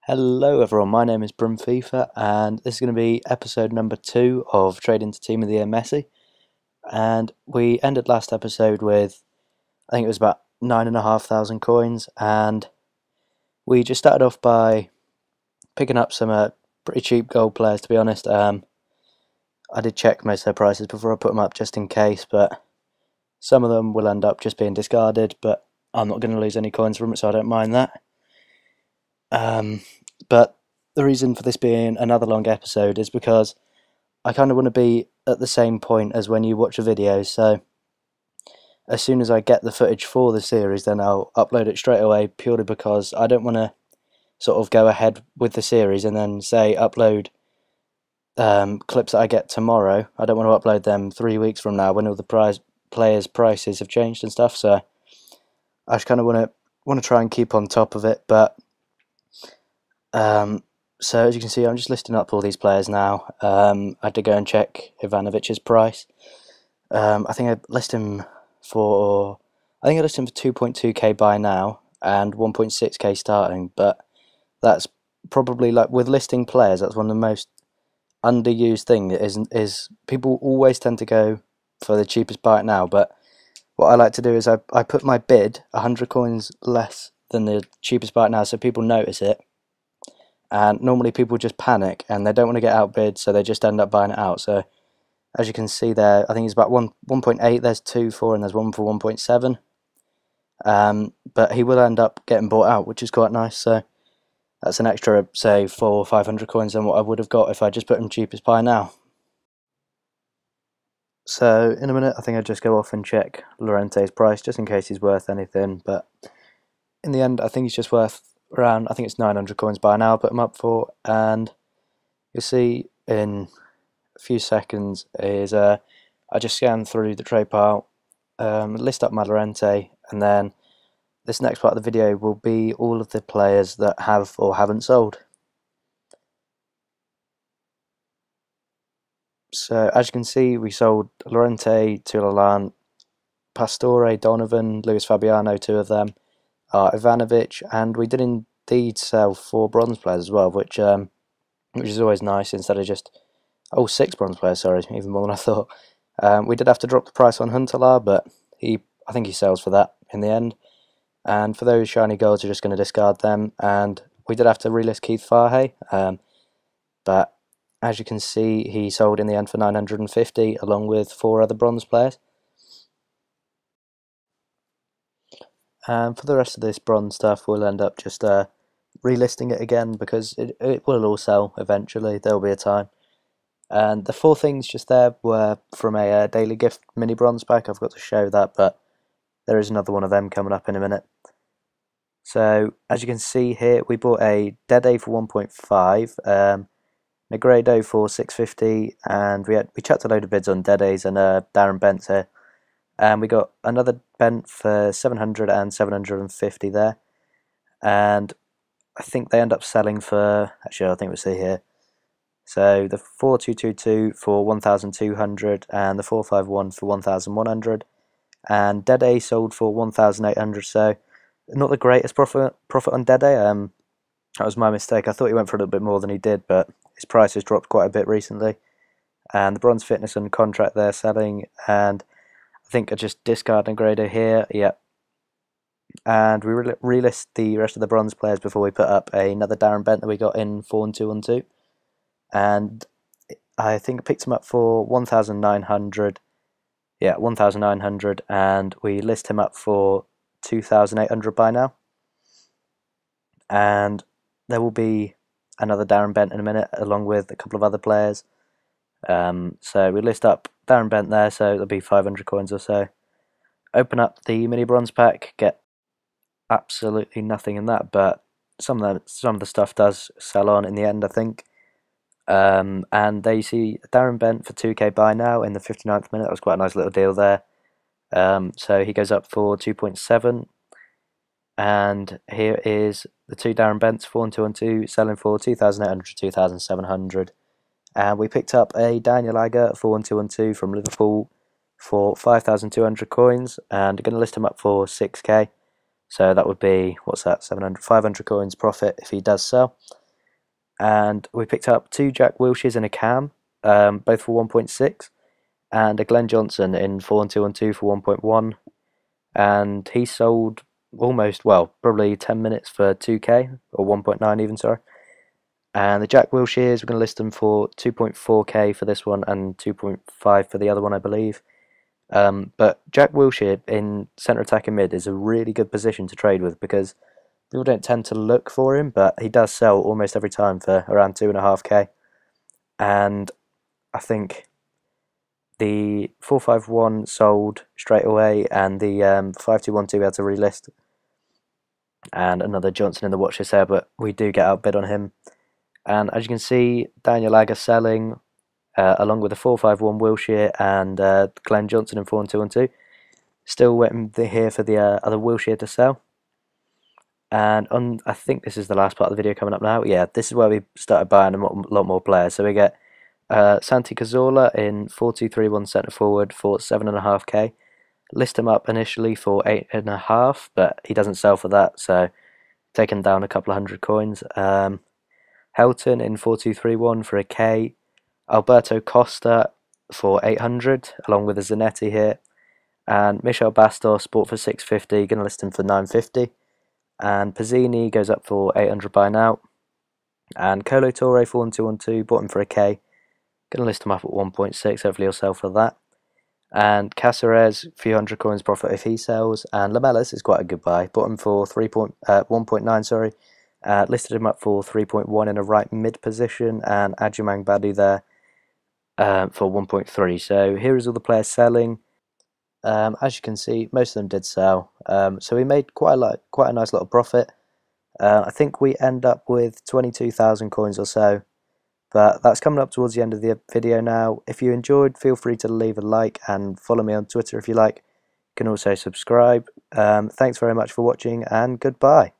Hello everyone, my name is FIFA and this is going to be episode number 2 of Trading to Team of the Year Messi. And we ended last episode with, I think it was about 9,500 coins, and we just started off by picking up some pretty cheap gold players, to be honest. I did check most of their prices before I put them up just in case, but some of them will end up just being discarded, but I'm not going to lose any coins from it, so I don't mind that. But the reason for this being another long episode is because I kind of want to be at the same point as when you watch a video, so as soon as I get the footage for the series, then I'll upload it straight away, purely because I don't want to sort of go ahead with the series and then say upload clips that I get tomorrow. I don't want to upload them 3 weeks from now when all the players' prices have changed and stuff, so I just kind of want to try and keep on top of it. But so as you can see, I'm just listing up all these players now. I had to go and check Ivanovic's price. I think I list him for 2.2k buy now and 1.6k starting. But that's probably, like with listing players, that's one of the most underused thing. Is people always tend to go for the cheapest buy now. But what I like to do is I put my bid 100 coins less than the cheapest buy now, so people notice it. And normally people just panic and they don't want to get outbid, so they just end up buying it out. So as you can see there, I think it's about 1.8, there's 2 for, and there's one for 1.7. But he will end up getting bought out, which is quite nice. So that's an extra, say, 400 or 500 coins than what I would have got if I just put him cheapest buy now. So in a minute, I think I'll just go off and check Llorente's price, just in case he's worth anything. But in the end, I think he's just worth around, I think it's 900 coins by now. I'll put him up for, and you'll see in a few seconds is I just scan through the trade pile, list up my Llorente, and then this next part of the video will be all of the players that have or haven't sold. So as you can see, we sold Llorente to Lalande, Pastore, Donovan, Luis Fabiano, 2 of them, Ivanovic, and we did indeed sell 4 bronze players as well, which is always nice, instead of just 6 bronze players, sorry, even more than I thought. We did have to drop the price on Huntelaar, but I think he sells for that in the end. And for those shiny golds, you're just going to discard them. And we did have to relist Keith Fahey, but as you can see, he sold in the end for 950, along with 4 other bronze players. And for the rest of this bronze stuff, we'll end up just relisting it again, because it will all sell eventually. There'll be a time. And the 4 things just there were from a daily gift mini bronze pack. I've got to show that, but there is another one of them coming up in a minute. So as you can see here, we bought a Dede for 1.5, Negredo for 650, and we chucked a load of bids on Dede's and Darren Bent's here. And we got another Bent for 700 and 750 there. And I think they end up selling for, actually I think we'll see here. So the 4222 for 1,200 and the 451 for 1,100. And Dede sold for 1,800, so not the greatest profit on Dede. That was my mistake. I thought he went for a little bit more than he did, but his price has dropped quite a bit recently. And the bronze fitness and contract they're selling, and I think I just discard Negredo here. Yep. And we relist the rest of the bronze players before we put up another Darren Bent that we got in 4-2-1-2. And I think I picked him up for 1,900. Yeah, 1,900, and we list him up for 2,800 by now. And there will be another Darren Bent in a minute, along with a couple of other players. So we list up Darren Bent there, so there'll be 500 coins or so. Open up the mini bronze pack, get absolutely nothing in that, but some of the stuff does sell on in the end, I think. And there you see Darren Bent for 2k buy now in the 59th minute. That was quite a nice little deal there. So he goes up for 2.7. And here is the 2 Darren Bents, 4-2-1-2, selling for 2,800 to 2,700. And we picked up a Daniel Agger 4-1-2-1-2 from Liverpool for 5,200 coins, and we're going to list him up for 6k. So that would be, what's that, 700, 500 coins profit if he does sell. And we picked up 2 Jack Wilsheres and a Cam, both for 1.6, and a Glenn Johnson in 4-2-2 for 1.1. And he sold almost, well, probably 10 minutes for 2k, or 1.9 even, sorry. And the Jack Wilsheres, we're going to list them for 2.4k for this one and 2.5 for the other one, I believe. But Jack Wilshere in centre attacking mid is a really good position to trade with because people don't tend to look for him, but he does sell almost every time for around 2.5k. And I think the 451 sold straight away, and the 5212 we had to relist, and another Johnson in the watch list there, but we do get outbid on him. And as you can see, Daniel Agger selling, along with the 451 Wilshere and Glenn Johnson in 4-2-2. Still waiting here for the other Wilshere to sell. And I think this is the last part of the video coming up now. Yeah, this is where we started buying a lot more players. So we get Santi Cazorla in 4-2-3-1 centre forward for 7.5k. List him up initially for 8.5, but he doesn't sell for that, so taking down a couple of hundred coins. Helton in 4-2-3-1 for a K. Alberto Costa for 800, along with a Zanetti here. And Michel Bastos bought for 650, going to list him for 950. And Pizzini goes up for 800 by now. And Colo Torre 4-2-1-2, bought him for a K. Going to list him up at 1.6, hopefully he'll sell for that. And Caceres, a few hundred coins profit if he sells. And Lamellas is quite a good buy, bought him for 1.9, sorry. Listed him up for 3.1 in a right mid position. And Adjumang Badu there for 1.3. So here is all the players selling. As you can see, most of them did sell. So we made quite a nice lot of profit. I think we end up with 22,000 coins or so. But that's coming up towards the end of the video now. If you enjoyed, feel free to leave a like and follow me on Twitter if you like. You can also subscribe. Thanks very much for watching, and goodbye.